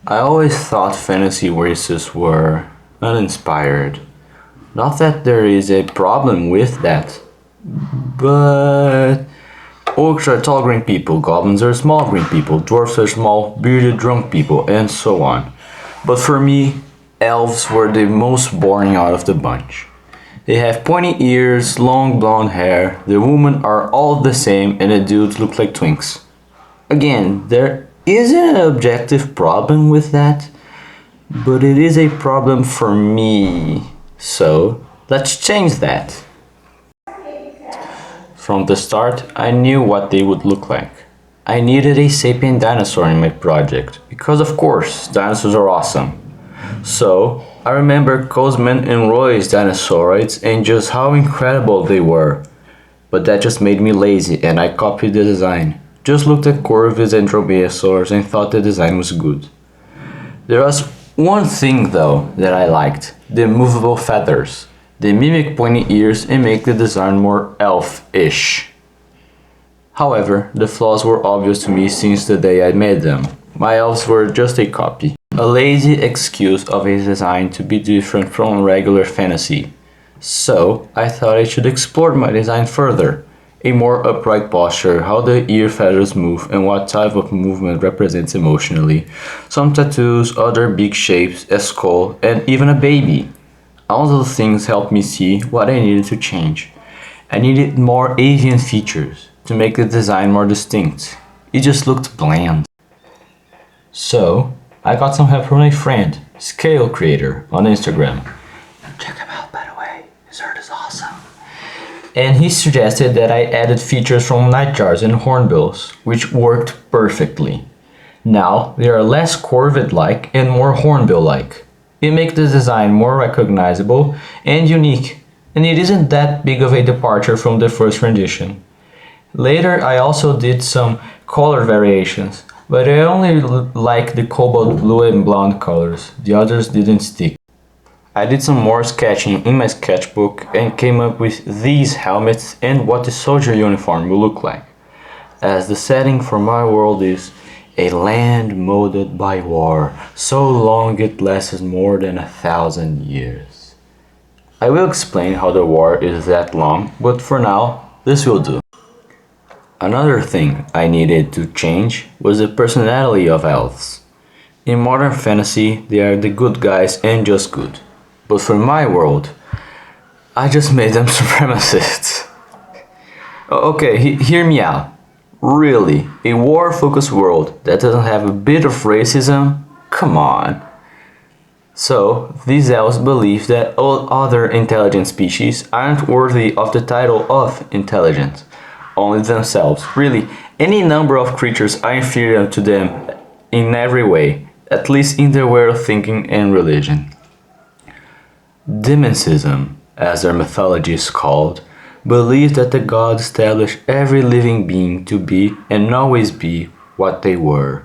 I always thought fantasy races were uninspired. Not that there is a problem with that, but orcs are tall green people, goblins are small green people, dwarfs are small bearded drunk people, and so on. But for me, elves were the most boring out of the bunch. They have pointy ears, long blonde hair, the women are all the same, and the dudes look like twinks. Again, there isn't an objective problem with that, but it is a problem for me. So, let's change that. From the start, I knew what they would look like. I needed a sapient dinosaur in my project, because of course, dinosaurs are awesome. So, I remember Cosman and Roy's dinosaurids and just how incredible they were. But that just made me lazy and I copied the design. Just looked at Corvus and dromaeosaurs and thought the design was good. There was one thing though that I liked, the movable feathers. They mimic pointy ears and make the design more elf-ish. However, the flaws were obvious to me since the day I made them. My elves were just a copy. A lazy excuse of a design to be different from regular fantasy. So, I thought I should explore my design further. A more upright posture, how the ear feathers move and what type of movement represents emotionally. Some tattoos, other big shapes, a skull, and even a baby. All those things helped me see what I needed to change. I needed more avian features to make the design more distinct. It just looked bland. So, I got some help from a friend, Scale Creator, on Instagram. Check him out, by the way. His art is awesome. And he suggested that I added features from nightjars and hornbills, which worked perfectly. Now, they are less corvid-like and more hornbill-like. It makes the design more recognizable and unique, and it isn't that big of a departure from the first rendition. Later, I also did some color variations, but I only like the cobalt blue and blonde colors, the others didn't stick. I did some more sketching in my sketchbook and came up with these helmets and what the soldier uniform will look like, as the setting for my world is a land molded by war, so long it lasts more than 1,000 years. I will explain how the war is that long, but for now, this will do. Another thing I needed to change was the personality of elves. In modern fantasy, they are the good guys and just good. But for my world, I just made them supremacists. Okay, hear me out. Really, a war-focused world that doesn't have a bit of racism? Come on. So, these elves believe that all other intelligent species aren't worthy of the title of intelligent. Only themselves. Really, any number of creatures are inferior to them in every way, at least in their way of thinking and religion. Demoncism, as their mythology is called, believes that the gods established every living being to be and always be what they were.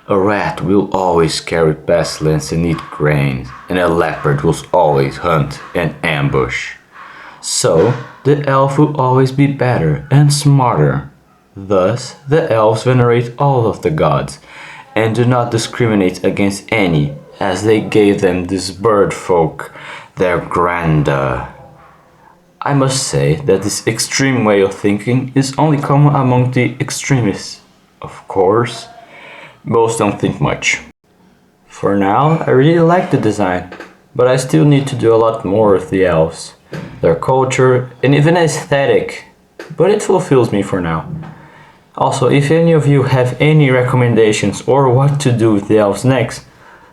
A rat will always carry pestilence and eat grain, and a leopard will always hunt and ambush. So, the elf will always be better and smarter. Thus, the elves venerate all of the gods, and do not discriminate against any, as they gave them this bird folk their grandeur. I must say that this extreme way of thinking is only common among the extremists. Of course, most don't think much. For now, I really like the design, but I still need to do a lot more with the elves, their culture, and even aesthetic, but it fulfills me for now. Also, if any of you have any recommendations or what to do with the elves next,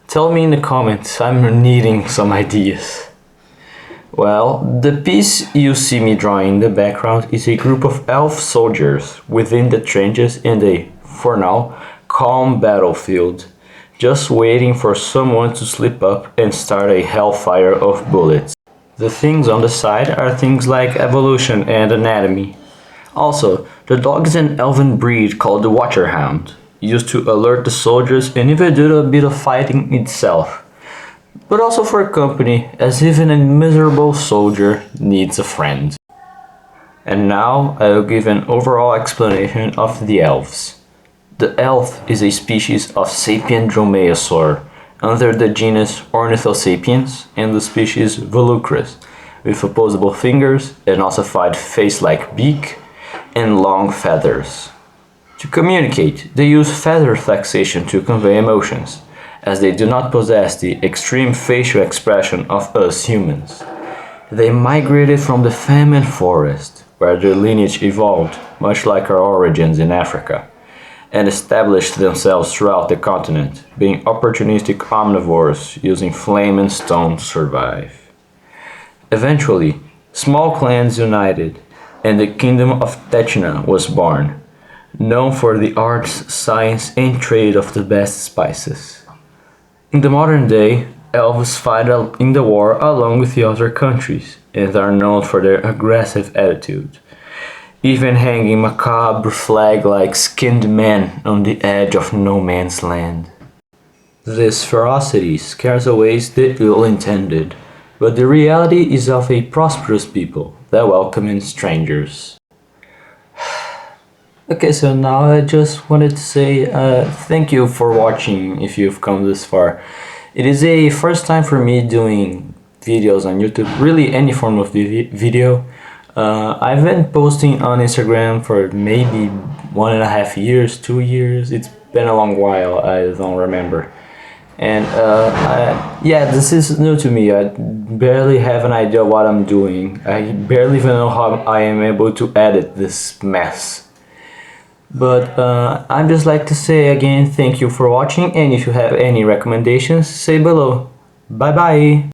tell me in the comments, I'm needing some ideas. Well, the piece you see me drawing in the background is a group of elf soldiers within the trenches in a, for now, calm battlefield, just waiting for someone to slip up and start a hellfire of bullets. The things on the side are things like evolution and anatomy. Also, the dog is an elven breed called the Watcherhound, used to alert the soldiers and even do a bit of fighting itself. But also for company, as even a miserable soldier needs a friend. And now I will give an overall explanation of the elves. The elf is a species of sapien dromaeosaur under the genus Ornithosapiens and the species Volucrus, with opposable fingers, an ossified face-like beak, and long feathers. To communicate, they use feather flexation to convey emotions, as they do not possess the extreme facial expression of us humans. They migrated from the Famine Forest, where their lineage evolved, much like our origins in Africa, and established themselves throughout the continent, being opportunistic omnivores using flame and stone to survive. Eventually, small clans united, and the kingdom of Techna was born, known for the arts, science, and trade of the best spices. In the modern day, elves fight in the war along with the other countries, and are known for their aggressive attitude, even hanging macabre flag-like skinned men on the edge of no man's land. This ferocity scares away the ill-intended, but the reality is of a prosperous people that welcome in strangers. Okay, so now I just wanted to say thank you for watching if you've come this far. It is a first time for me doing videos on YouTube, really any form of video. I've been posting on Instagram for maybe 1.5 years, 2 years. It's been a long while, I don't remember. And yeah, this is new to me. I barely have an idea what I'm doing. I barely even know how I am able to edit this mess. But I'd just like to say again, thank you for watching, and if you have any recommendations, say below. Bye bye!